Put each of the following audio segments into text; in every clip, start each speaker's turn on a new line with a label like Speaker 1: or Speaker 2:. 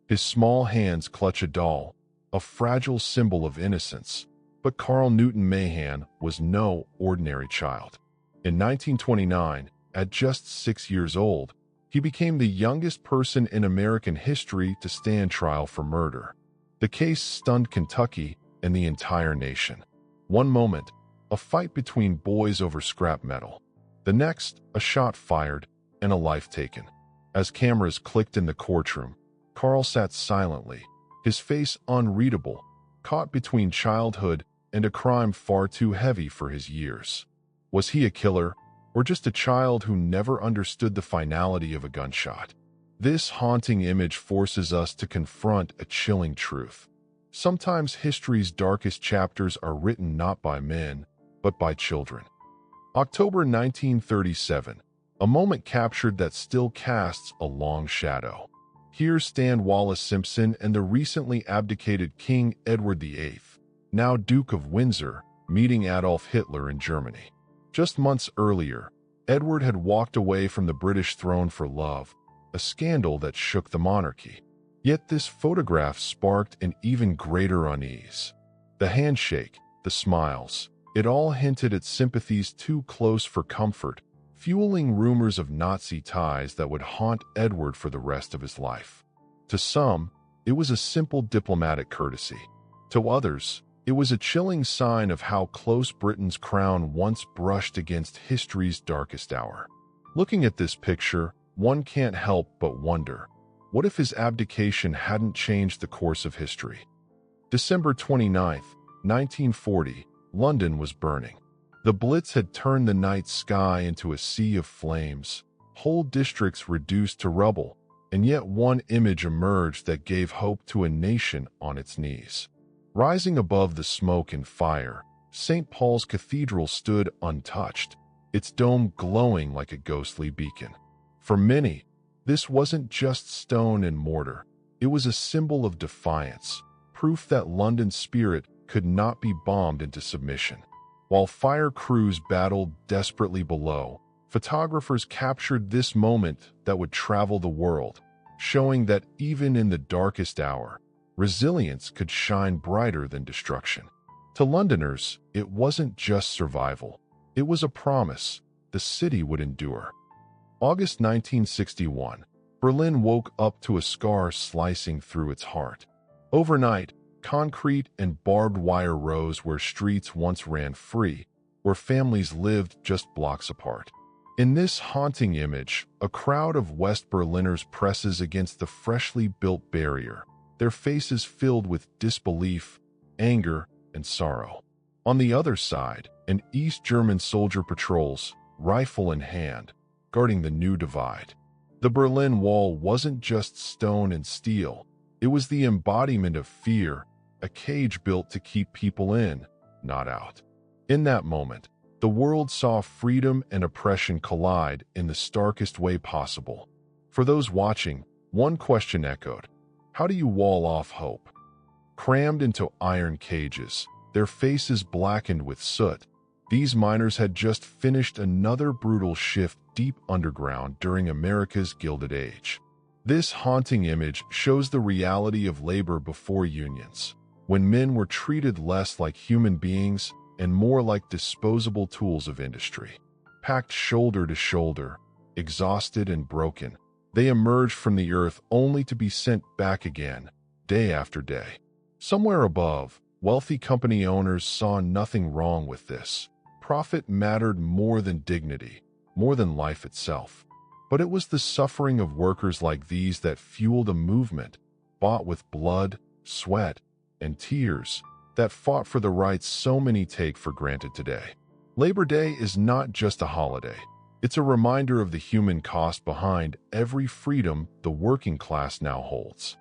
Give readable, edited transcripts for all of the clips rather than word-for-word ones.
Speaker 1: His small hands clutch a doll, a fragile symbol of innocence. But Carl Newton Mahan was no ordinary child. In 1929, at just 6 years old, he became the youngest person in American history to stand trial for murder. The case stunned Kentucky and the entire nation. One moment, a fight between boys over scrap metal. The next, a shot fired and a life taken. As cameras clicked in the courtroom, Carl sat silently, his face unreadable, caught between childhood and a crime far too heavy for his years. Was he a killer, or just a child who never understood the finality of a gunshot? This haunting image forces us to confront a chilling truth. Sometimes history's darkest chapters are written not by men, but by children. October 1937, a moment captured that still casts a long shadow. Here stand Wallace Simpson and the recently abdicated King Edward VIII, now Duke of Windsor, meeting Adolf Hitler in Germany. Just months earlier, Edward had walked away from the British throne for love, a scandal that shook the monarchy. Yet this photograph sparked an even greater unease. The handshake, the smiles, it all hinted at sympathies too close for comfort, fueling rumors of Nazi ties that would haunt Edward for the rest of his life. To some, it was a simple diplomatic courtesy. To others, it was a chilling sign of how close Britain's crown once brushed against history's darkest hour. Looking at this picture, one can't help but wonder, what if his abdication hadn't changed the course of history? December 29, 1940, London was burning. The Blitz had turned the night sky into a sea of flames, whole districts reduced to rubble, and yet one image emerged that gave hope to a nation on its knees. Rising above the smoke and fire, St. Paul's Cathedral stood untouched, its dome glowing like a ghostly beacon. For many, this wasn't just stone and mortar. It was a symbol of defiance, proof that London's spirit could not be bombed into submission. While fire crews battled desperately below, photographers captured this moment that would travel the world, showing that even in the darkest hour, resilience could shine brighter than destruction. To Londoners, it wasn't just survival. It was a promise the city would endure. August 1961, Berlin woke up to a scar slicing through its heart. Overnight, concrete and barbed wire rose where streets once ran free, where families lived just blocks apart. In this haunting image, a crowd of West Berliners presses against the freshly built barrier, their faces filled with disbelief, anger, and sorrow. On the other side, an East German soldier patrols, rifle in hand, guarding the new divide. The Berlin Wall wasn't just stone and steel. It was the embodiment of fear, a cage built to keep people in, not out. In that moment, the world saw freedom and oppression collide in the starkest way possible. For those watching, one question echoed: how do you wall off hope? Crammed into iron cages, their faces blackened with soot, these miners had just finished another brutal shift deep underground during America's Gilded Age. This haunting image shows the reality of labor before unions, when men were treated less like human beings and more like disposable tools of industry. Packed shoulder to shoulder, exhausted and broken, they emerged from the earth only to be sent back again, day after day. Somewhere above, wealthy company owners saw nothing wrong with this. Profit mattered more than dignity, more than life itself. But it was the suffering of workers like these that fueled a movement, bought with blood, sweat, and tears, that fought for the rights so many take for granted today. Labor Day is not just a holiday. It's a reminder of the human cost behind every freedom the working class now holds.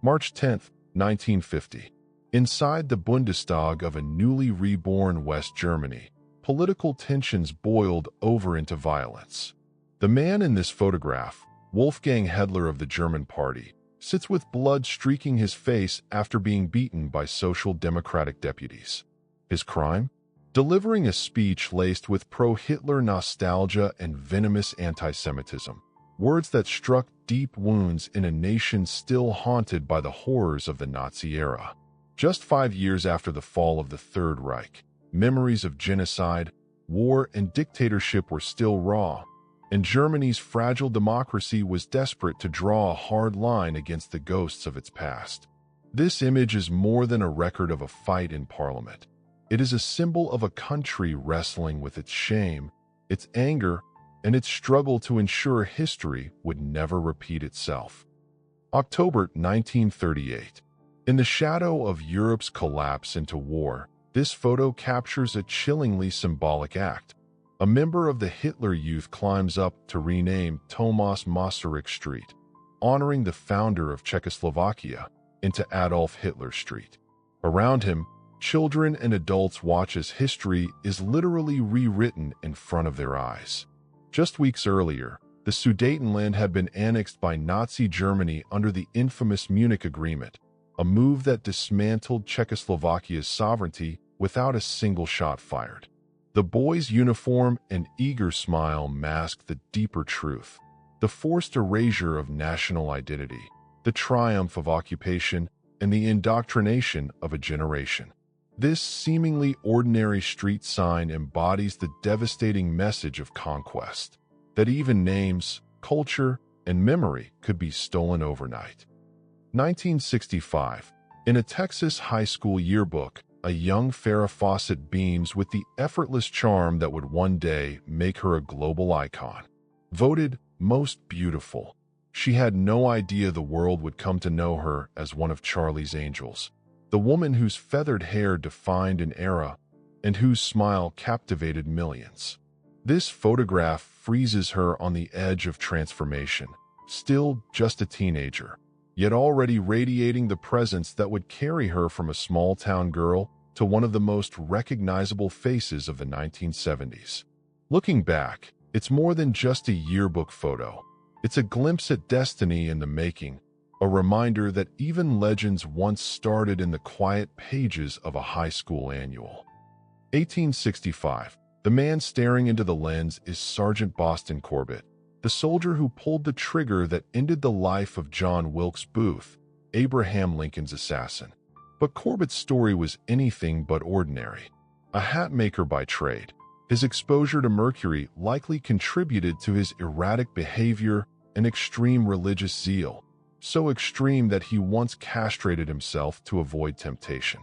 Speaker 1: March 10, 1950. Inside the Bundestag of a newly reborn West Germany, political tensions boiled over into violence. The man in this photograph, Wolfgang Hedler of the German Party, sits with blood streaking his face after being beaten by Social Democratic deputies. His crime? Delivering a speech laced with pro-Hitler nostalgia and venomous anti-Semitism. words that struck deep wounds in a nation still haunted by the horrors of the Nazi era. Just 5 years after the fall of the Third Reich, memories of genocide, war, and dictatorship were still raw, and Germany's fragile democracy was desperate to draw a hard line against the ghosts of its past. This image is more than a record of a fight in Parliament. It is a symbol of a country wrestling with its shame, its anger, and its struggle to ensure history would never repeat itself. October 1938. In the shadow of Europe's collapse into war, this photo captures a chillingly symbolic act. A member of the Hitler Youth climbs up to rename Tomáš Masaryk Street, honoring the founder of Czechoslovakia, into Adolf Hitler Street. Around him, children and adults watch as history is literally rewritten in front of their eyes. Just weeks earlier, the Sudetenland had been annexed by Nazi Germany under the infamous Munich Agreement, a move that dismantled Czechoslovakia's sovereignty without a single shot fired. The boy's uniform and eager smile masked the deeper truth: the forced erasure of national identity, the triumph of occupation, and the indoctrination of a generation. This seemingly ordinary street sign embodies the devastating message of conquest, that even names, culture, and memory could be stolen overnight. 1965. In a Texas high school yearbook, a young Farrah Fawcett beams with the effortless charm that would one day make her a global icon. Voted most beautiful, she had no idea the world would come to know her as one of Charlie's angels, the woman whose feathered hair defined an era and whose smile captivated millions. This photograph freezes her on the edge of transformation, still just a teenager, yet already radiating the presence that would carry her from a small-town girl to one of the most recognizable faces of the 1970s. Looking back, it's more than just a yearbook photo. It's a glimpse at destiny in the making, a reminder that even legends once started in the quiet pages of a high school annual. 1865. The man staring into the lens is Sergeant Boston Corbett, the soldier who pulled the trigger that ended the life of John Wilkes Booth, Abraham Lincoln's assassin. But Corbett's story was anything but ordinary. A hat maker by trade, his exposure to mercury likely contributed to his erratic behavior and extreme religious zeal, so extreme that he once castrated himself to avoid temptation.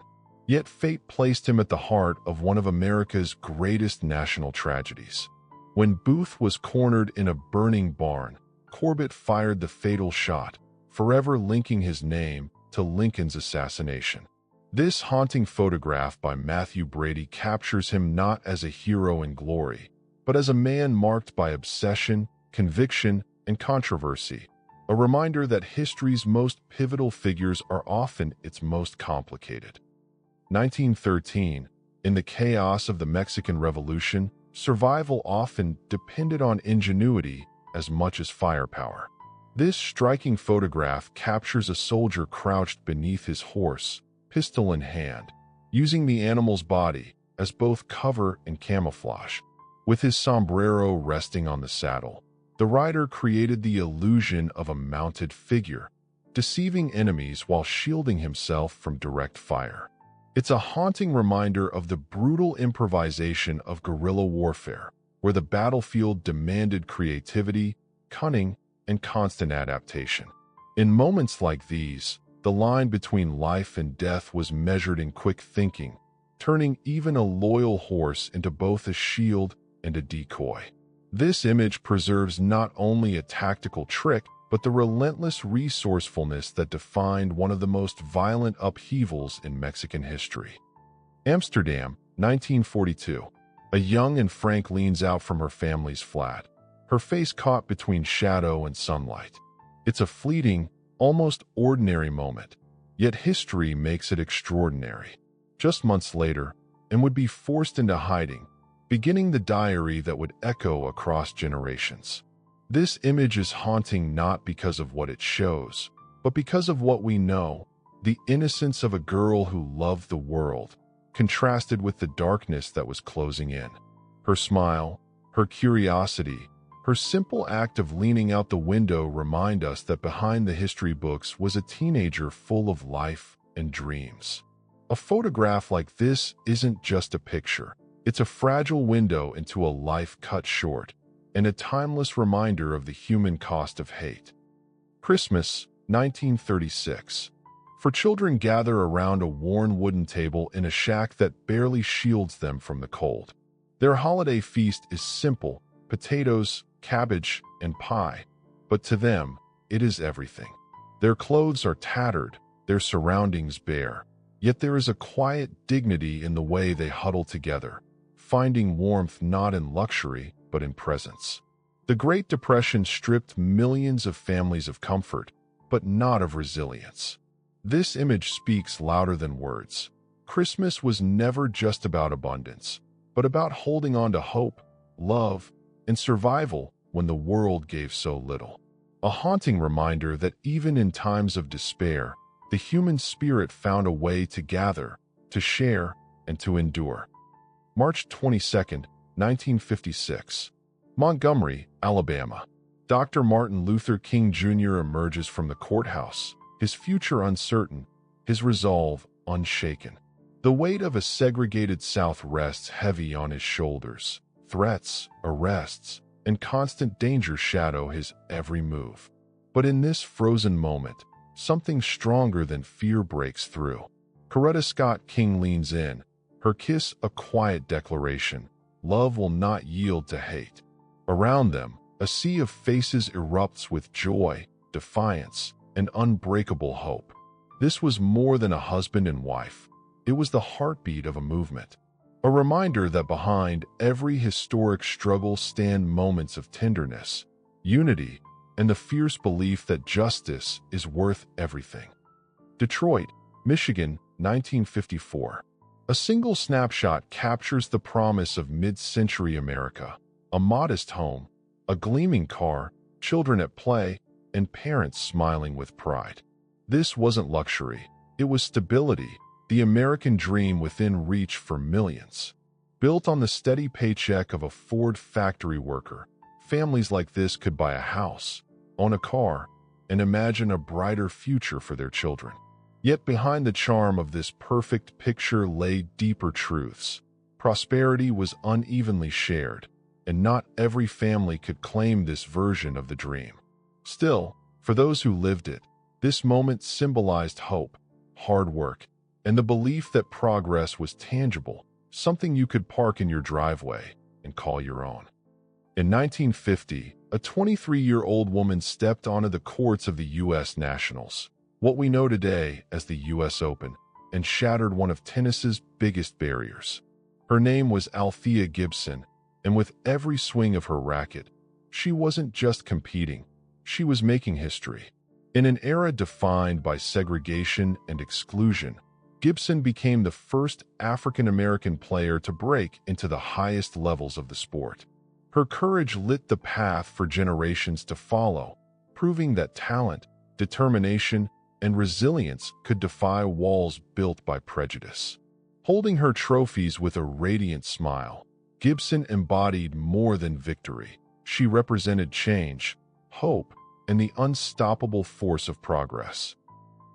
Speaker 1: Yet fate placed him at the heart of one of America's greatest national tragedies. When Booth was cornered in a burning barn, Corbett fired the fatal shot, forever linking his name to Lincoln's assassination. This haunting photograph by Matthew Brady captures him not as a hero in glory, but as a man marked by obsession, conviction, and controversy, a reminder that history's most pivotal figures are often its most complicated. 1913. In the chaos of the Mexican Revolution, survival often depended on ingenuity as much as firepower. This striking photograph captures a soldier crouched beneath his horse, pistol in hand, using the animal's body as both cover and camouflage. With his sombrero resting on the saddle, the rider created the illusion of a mounted figure, deceiving enemies while shielding himself from direct fire. It's a haunting reminder of the brutal improvisation of guerrilla warfare, where the battlefield demanded creativity, cunning, and constant adaptation. In moments like these, the line between life and death was measured in quick thinking, turning even a loyal horse into both a shield and a decoy. This image preserves not only a tactical trick, but the relentless resourcefulness that defined one of the most violent upheavals in Mexican history. Amsterdam, 1942. A young and Frank leans out from her family's flat, her face caught between shadow and sunlight. It's a fleeting, almost ordinary moment, yet history makes it extraordinary. Just months later, and would be forced into hiding, beginning the diary that would echo across generations. This image is haunting not because of what it shows, but because of what we know, the innocence of a girl who loved the world, contrasted with the darkness that was closing in. Her smile, her curiosity, Her simple act of leaning out the window reminds us that behind the history books was a teenager full of life and dreams. A photograph like this isn't just a picture. It's a fragile window into a life cut short, and a timeless reminder of the human cost of hate. Christmas, 1936. For children gather around a worn wooden table in a shack that barely shields them from the cold. Their holiday feast is simple: potatoes, cabbage, and pie. But to them, it is everything. Their clothes are tattered, their surroundings bare. Yet there is a quiet dignity in the way they huddle together, finding warmth not in luxury, but in presence. The Great Depression stripped millions of families of comfort, but not of resilience. This image speaks louder than words. Christmas was never just about abundance, but about holding on to hope, love, and survival when the world gave so little. A haunting reminder that even in times of despair, the human spirit found a way to gather, to share, and to endure. March 22, 1956. Montgomery, Alabama. Dr. Martin Luther King Jr. emerges from the courthouse, his future uncertain, his resolve unshaken. The weight of a segregated South rests heavy on his shoulders. Threats, arrests, and constant danger shadow his every move. But in this frozen moment, something stronger than fear breaks through. Coretta Scott King leans in, her kiss a quiet declaration: love will not yield to hate. Around them, a sea of faces erupts with joy, defiance, and unbreakable hope. This was more than a husband and wife. It was the heartbeat of a movement. A reminder that behind every historic struggle stand moments of tenderness, unity, and the fierce belief that justice is worth everything. Detroit, Michigan, 1954. A single snapshot captures the promise of mid-century America: a modest home, a gleaming car, children at play, and parents smiling with pride. This wasn't luxury. It was stability, the American dream within reach for millions. Built on the steady paycheck of a Ford factory worker, families like this could buy a house, own a car, and imagine a brighter future for their children. Yet behind the charm of this perfect picture lay deeper truths. Prosperity was unevenly shared, and not every family could claim this version of the dream. Still, for those who lived it, this moment symbolized hope, hard work, and the belief that progress was tangible, something you could park in your driveway and call your own. In 1950, a 23-year-old woman stepped onto the courts of the U.S. Nationals, what we know today as the U.S. Open, and shattered one of tennis's biggest barriers. Her name was Althea Gibson, and with every swing of her racket, she wasn't just competing, she was making history. In an era defined by segregation and exclusion, Gibson became the first African-American player to break into the highest levels of the sport. Her courage lit the path for generations to follow, proving that talent, determination, and resilience could defy walls built by prejudice. Holding her trophies with a radiant smile, Gibson embodied more than victory. She represented change, hope, and the unstoppable force of progress.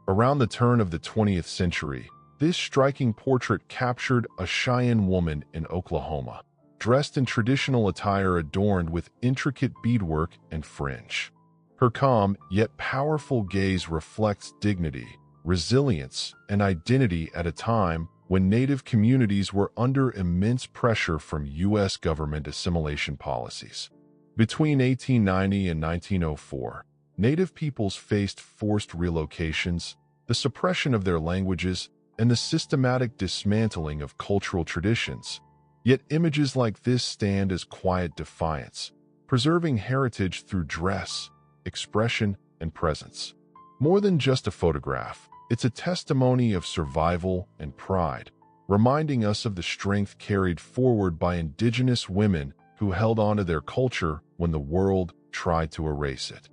Speaker 1: Around the turn of the 20th century, this striking portrait captured a Cheyenne woman in Oklahoma, dressed in traditional attire adorned with intricate beadwork and fringe. Her calm yet powerful gaze reflects dignity, resilience, and identity at a time when Native communities were under immense pressure from U.S. government assimilation policies. Between 1890 and 1904, Native peoples faced forced relocations, the suppression of their languages, and the systematic dismantling of cultural traditions. Yet images like this stand as quiet defiance, preserving heritage through dress, expression, and presence. More than just a photograph, it's a testimony of survival and pride, reminding us of the strength carried forward by indigenous women who held on to their culture when the world tried to erase it.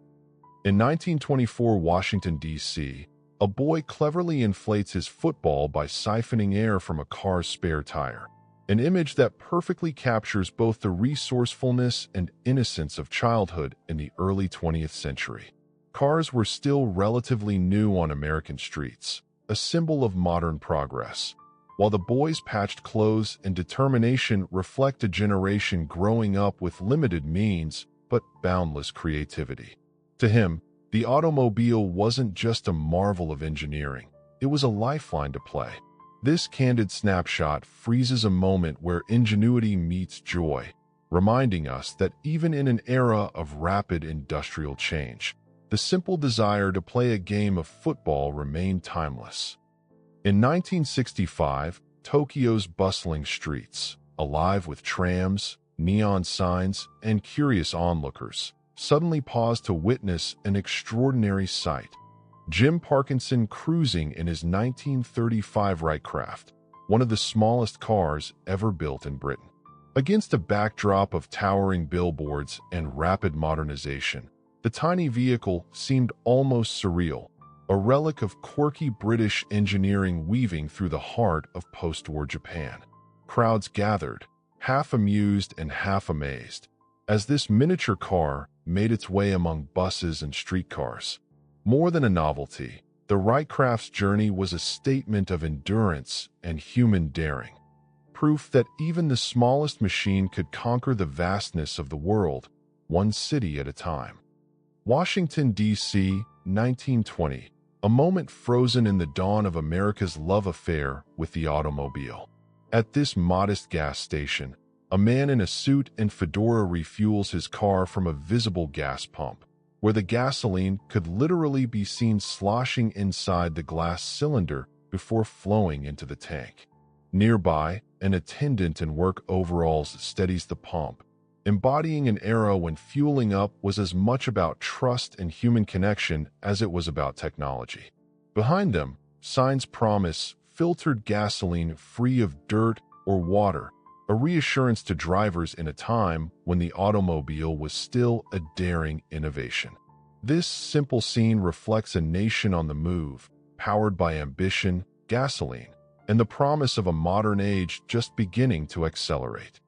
Speaker 1: In 1924 Washington, D.C., a boy cleverly inflates his football by siphoning air from a car's spare tire. an image that perfectly captures both the resourcefulness and innocence of childhood in the early 20th century. Cars were still relatively new on American streets, a symbol of modern progress, while the boy's patched clothes and determination reflect a generation growing up with limited means but boundless creativity. To him, the automobile wasn't just a marvel of engineering, it was a lifeline to play. This candid snapshot freezes a moment where ingenuity meets joy, reminding us that even in an era of rapid industrial change, the simple desire to play a game of football remained timeless. In 1965, Tokyo's bustling streets, alive with trams, neon signs, and curious onlookers, suddenly paused to witness an extraordinary sight. Jim Parkinson cruising in his 1935 Wrightcraft, one of the smallest cars ever built in Britain. Against a backdrop of towering billboards and rapid modernization, the tiny vehicle seemed almost surreal, a relic of quirky British engineering weaving through the heart of post-war Japan. Crowds gathered, half amused and half amazed, as this miniature car made its way among buses and streetcars. More than a novelty, the Wrightcraft's journey was a statement of endurance and human daring, proof that even the smallest machine could conquer the vastness of the world, one city at a time. Washington, D.C., 1920, a moment frozen in the dawn of America's love affair with the automobile. At this modest gas station, a man in a suit and fedora refuels his car from a visible gas pump, where the gasoline could literally be seen sloshing inside the glass cylinder before flowing into the tank. Nearby, an attendant in work overalls steadies the pump, embodying an era when fueling up was as much about trust and human connection as it was about technology. Behind them, signs promise filtered gasoline free of dirt or water, a reassurance to drivers in a time when the automobile was still a daring innovation. This simple scene reflects a nation on the move, powered by ambition, gasoline, and the promise of a modern age just beginning to accelerate.